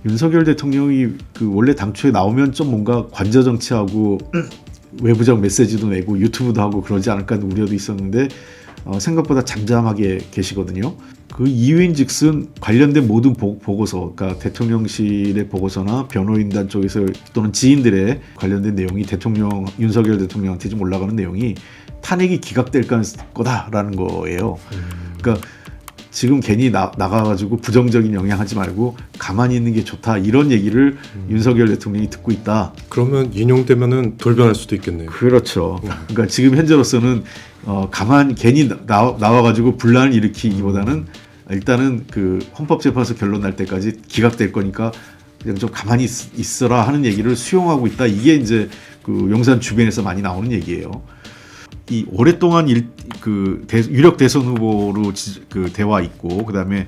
윤석열 대통령이 그 원래 당초에 나오면 좀 뭔가 관저 정치하고 외부적 메시지도 내고 유튜브도 하고 그러지 않을까 하는 우려도 있었는데 생각보다 잠잠하게 계시거든요. 그 이유인즉슨 관련된 모든 보고서, 그러니까 대통령실의 보고서나 변호인단 쪽에서 또는 지인들의 관련된 내용이 윤석열 대통령한테 좀 올라가는 내용이 탄핵이 기각될 거다라는 거예요. 그러니까 지금 괜히 나가가지고 부정적인 영향하지 말고 가만히 있는 게 좋다, 이런 얘기를 윤석열 대통령이 듣고 있다. 그러면 인용되면은 돌변할 수도 있겠네요. 그렇죠. 그러니까 지금 현재로서는 가만히 괜히 나와가지고 분란을 일으키기보다는 일단은 그 헌법재판소 결론 날 때까지 기각될 거니까 그냥 좀 가만히 있어라 하는 얘기를 수용하고 있다. 이게 이제 그 용산 주변에서 많이 나오는 얘기예요. 이 오랫동안 유력 대선 후보로 대와 있고, 그다음에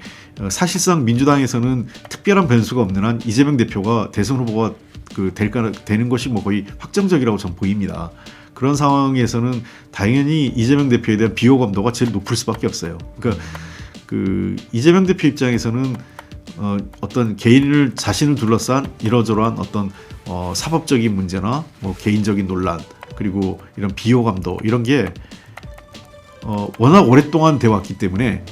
사실상 민주당에서는 특별한 변수가 없는 한 이재명 대표가 대선 후보가 되는 것이 뭐 거의 확정적이라고 저는 보입니다. 그런 상황에서는 당연히 이재명 대표에 대한 비호감도가 제일 높을 수밖에 없어요. 그러니까 그 이재명 대표 입장에서는 어떤 자신을 둘러싼 이러저러한 어떤 사법적인 문제나 뭐 개인적인 논란, 그리고 이런 비호감도, 이런 게 워낙 오랫동안 돼 왔기 때문에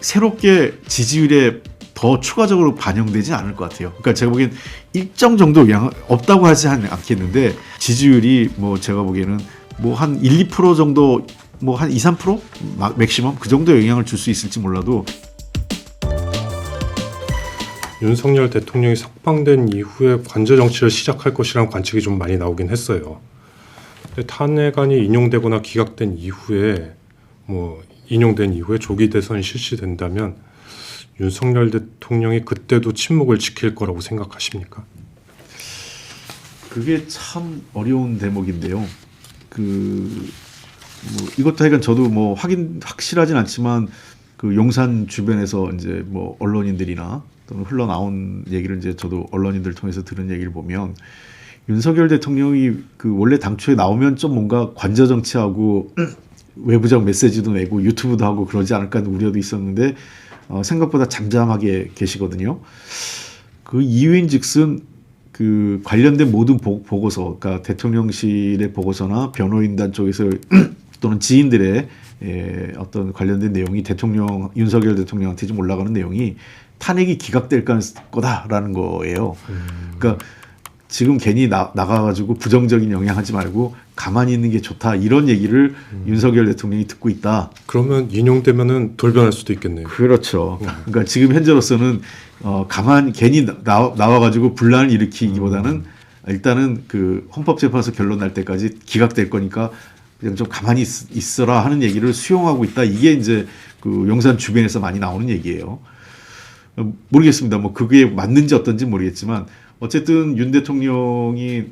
새롭게 지지율에 더 추가적으로 반영되지 않을 것 같아요. 그러니까 제가 보기엔 일정 정도 영향 없다고 하지 않겠는데, 지지율이 뭐 제가 보기에는 뭐 한 1, 2% 정도, 뭐 한 2, 3% 맥시멈 그 정도 영향을 줄 수 있을지 몰라도. 윤석열 대통령이 석방된 이후에 관저 정치를 시작할 것이라는 관측이 좀 많이 나오긴 했어요. 근데 탄핵안이 인용되거나 기각된 이후에 인용된 이후에 조기 대선이 실시된다면 윤석열 대통령이 그때도 침묵을 지킬 거라고 생각하십니까? 그게 참 어려운 대목인데요. 이것도 하여간 저도 확실하진 않지만 그 용산 주변에서 이제 뭐 언론인들이나 또는 흘러나온 얘기를 이제 저도 언론인들 통해서 들은 얘기를 보면, 윤석열 대통령이 그 원래 당초에 나오면 좀 뭔가 관저 정치하고 외부적 메시지도 내고 유튜브도 하고 그러지 않을까 하는 우려도 있었는데 생각보다 잠잠하게 계시거든요. 그 이유인즉슨 그 관련된 모든 보고서, 그러니까 대통령실의 보고서나 변호인단 쪽에서 또는 지인들의 어떤 관련된 내용이 윤석열 대통령한테 좀 올라가는 내용이 탄핵이 기각될 거다라는 거예요. 그러니까 지금 괜히 나가가지고 부정적인 영향하지 말고 가만히 있는 게 좋다, 이런 얘기를 윤석열 대통령이 듣고 있다. 그러면 인용되면은 돌변할 수도 있겠네요. 그렇죠. 그러니까 지금 현재로서는 괜히 나와가지고 분란을 일으키기보다는 일단은 그 헌법재판소 결론 날 때까지 기각될 거니까 그냥 좀 가만히 있어라 하는 얘기를 수용하고 있다. 이게 이제 그 용산 주변에서 많이 나오는 얘기예요. 모르겠습니다. 뭐 그게 맞는지 어떤지 모르겠지만 어쨌든 윤 대통령이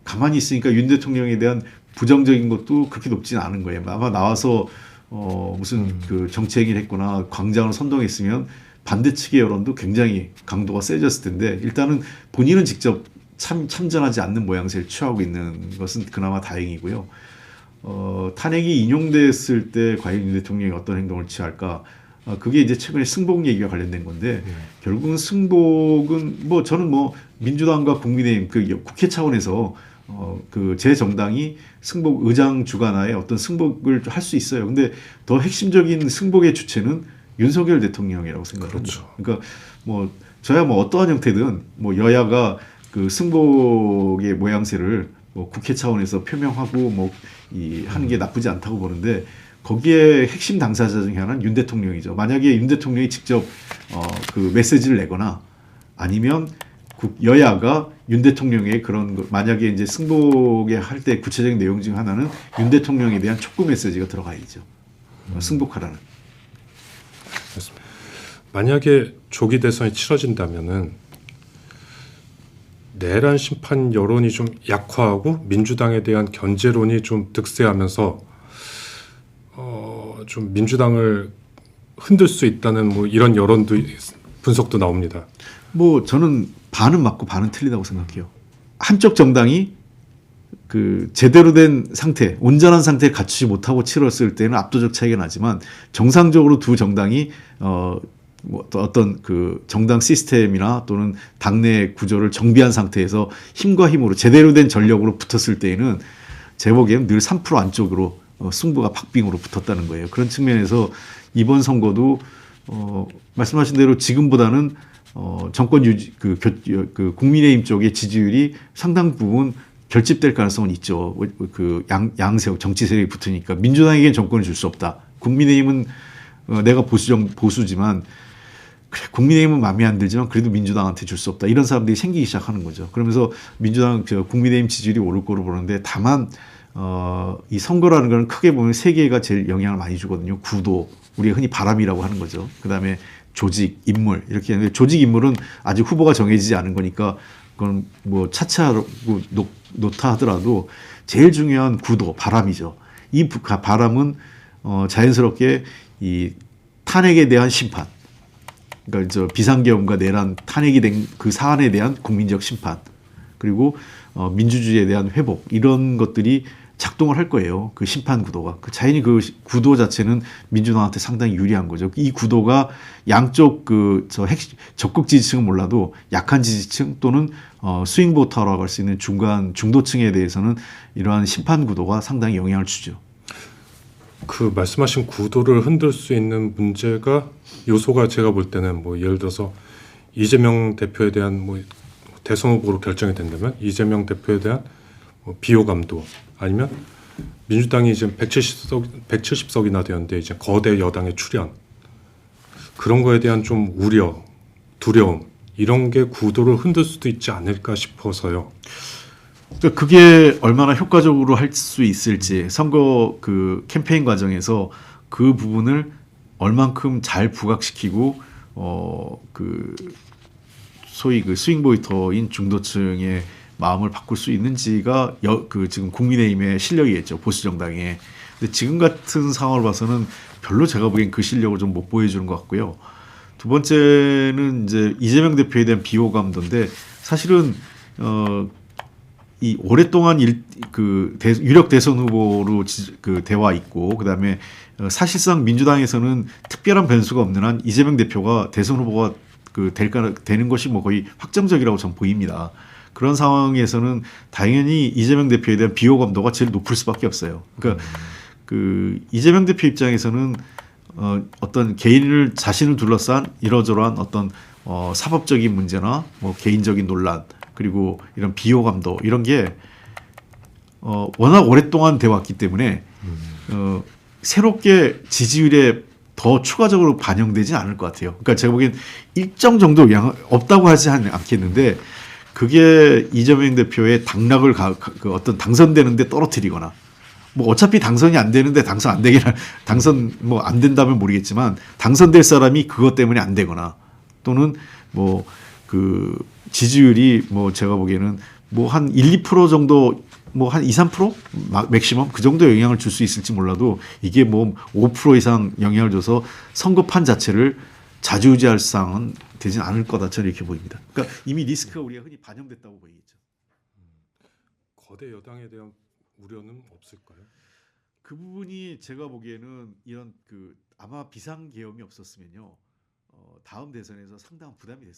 가만히 있으니까 윤 대통령에 대한 부정적인 것도 그렇게 높지는 않은 거예요. 아마 나와서 무슨 그 정치 행위를 했거나 광장을 선동했으면 반대 측의 여론도 굉장히 강도가 세졌을 텐데, 일단은 본인은 직접 참전하지 않는 모양새를 취하고 있는 것은 그나마 다행이고요. 탄핵이 인용됐을 때 과연 윤 대통령이 어떤 행동을 취할까? 그게 이제 최근에 승복 얘기가 관련된 건데, 결국은 승복은 저는 민주당과 국민의힘 그 국회 차원에서 제 정당이 승복 의장 주관하에 어떤 승복을 할 수 있어요. 근데 더 핵심적인 승복의 주체는 윤석열 대통령이라고 생각합니다. 그렇죠. 그러니까 저야 어떠한 형태든 여야가 그 승복의 모양새를 국회 차원에서 표명하고 하는 게 나쁘지 않다고 보는데, 거기에 핵심 당사자 중에 하나는 윤 대통령이죠. 만약에 윤 대통령이 직접 그 메시지를 내거나 아니면 여야가 윤 대통령의 만약에 이제 승복에 할 때 구체적인 내용 중 하나는 윤 대통령에 대한 촉구 메시지가 들어가야죠. 승복하라는. 그렇습니다. 만약에 조기 대선이 치러진다면은 내란 심판 여론이 좀 약화하고 민주당에 대한 견제론이 좀 득세하면서 좀 민주당을 흔들 수 있다는 이런 여론도 분석도 나옵니다. 저는 반은 맞고 반은 틀리다고 생각해요. 한쪽 정당이 그 제대로 된 상태, 온전한 상태에 갖추지 못하고 치렀을 때는 압도적 차이가 나지만, 정상적으로 두 정당이 뭐 어떤 그 정당 시스템이나 또는 당내 구조를 정비한 상태에서 힘과 힘으로 제대로 된 전력으로 붙었을 때에는 제 보기에는 늘 3% 안쪽으로 승부가 박빙으로 붙었다는 거예요. 그런 측면에서 이번 선거도 말씀하신 대로 지금보다는 정권 유지 그 국민의힘 쪽의 지지율이 상당 부분 결집될 가능성은 있죠. 그 양세력 정치 세력이 붙으니까 민주당에겐 정권을 줄 수 없다. 국민의힘은 내가 보수지만 그래, 국민의힘은 마음에 안 들지만 그래도 민주당한테 줄 수 없다. 이런 사람들이 생기기 시작하는 거죠. 그러면서 국민의힘 지지율이 오를 거로 보는데 다만 이 선거라는 건 크게 보면 세 개가 제일 영향을 많이 주거든요. 구도, 우리가 흔히 바람이라고 하는 거죠. 그다음에 조직, 인물 이렇게 하는데 조직, 인물은 아직 후보가 정해지지 않은 거니까 그건 뭐 차차하고 놓다 하더라도 제일 중요한 구도, 바람이죠. 이 바람은 자연스럽게 이 탄핵에 대한 심판, 그러니까 저 비상계엄과 내란 탄핵이 된 그 사안에 대한 국민적 심판, 그리고 민주주의에 대한 회복 이런 것들이 작동을 할 거예요. 그 심판 구도가. 자연히 그 구도 자체는 민주당한테 상당히 유리한 거죠. 이 구도가 양쪽 적극 지지층은 몰라도 약한 지지층 또는 스윙 보터라고 할 수 있는 중도층에 대해서는 이러한 심판 구도가 상당히 영향을 주죠. 그 말씀하신 구도를 흔들 수 있는 문제가 요소가 제가 볼 때는 뭐 예를 들어서 이재명 대표에 대한 뭐 대선 후보로 결정이 된다면 이재명 대표에 대한 뭐 비호감도 아니면 민주당이 지금 170석이나 되었는데 이제 거대 여당의 출현 그런 거에 대한 좀 우려, 두려움 이런 게 구도를 흔들 수도 있지 않을까 싶어서요. 그러니까 그게 얼마나 효과적으로 할 수 있을지 선거 그 캠페인 과정에서 그 부분을 얼만큼 잘 부각시키고 그 소위 그 스윙 보이터인 중도층의 마음을 바꿀 수 있는지가 지금 국민의힘의 실력이겠죠. 보수 정당에. 근데 지금 같은 상황을 봐서는 별로 제가 보기엔 그 실력을 좀 못 보여주는 것 같고요. 두 번째는 이제 이재명 대표에 대한 비호감도인데 사실은 이 오랫동안 유력 대선 후보로 대와 있고 그다음에 사실상 민주당에서는 특별한 변수가 없는 한 이재명 대표가 대선 후보가 되는 것이 뭐 거의 확정적이라고 전 보입니다. 그런 상황에서는 당연히 이재명 대표에 대한 비호감도가 제일 높을 수밖에 없어요. 그러니까 그 이재명 대표 입장에서는 어떤 자신을 둘러싼 이러저러한 어떤 사법적인 문제나 뭐 개인적인 논란 그리고 이런 비호감도 이런 게 워낙 오랫동안 돼 왔기 때문에 새롭게 지지율에 더 추가적으로 반영되지 않을 것 같아요. 그러니까 제가 보기엔 일정 정도 없다고 하지 않겠는데 그게 이재명 대표의 당락을 어떤 당선되는데 떨어뜨리거나 뭐 어차피 당선이 안 되는데 당선 뭐 안 된다면 모르겠지만 당선될 사람이 그것 때문에 안 되거나 또는 뭐 그 지지율이 뭐 제가 보기에는 뭐 한 1, 2% 정도 뭐 한 2, 3% 맥시멈 그 정도 영향을 줄 수 있을지 몰라도 이게 뭐 5% 이상 영향을 줘서 선거판 자체를 좌지우지할 상은 되진 않을 거다 저는 이렇게 보입니다. 그러니까 이미 리스크가 우리가 흔히 반영됐다고 보이겠죠. 거대 여당에 대한 우려는 없을까요? 그 부분이 제가 보기에는 이런 아마 비상계엄이 없었으면요 다음 대선에서 상당한 부담이 됐을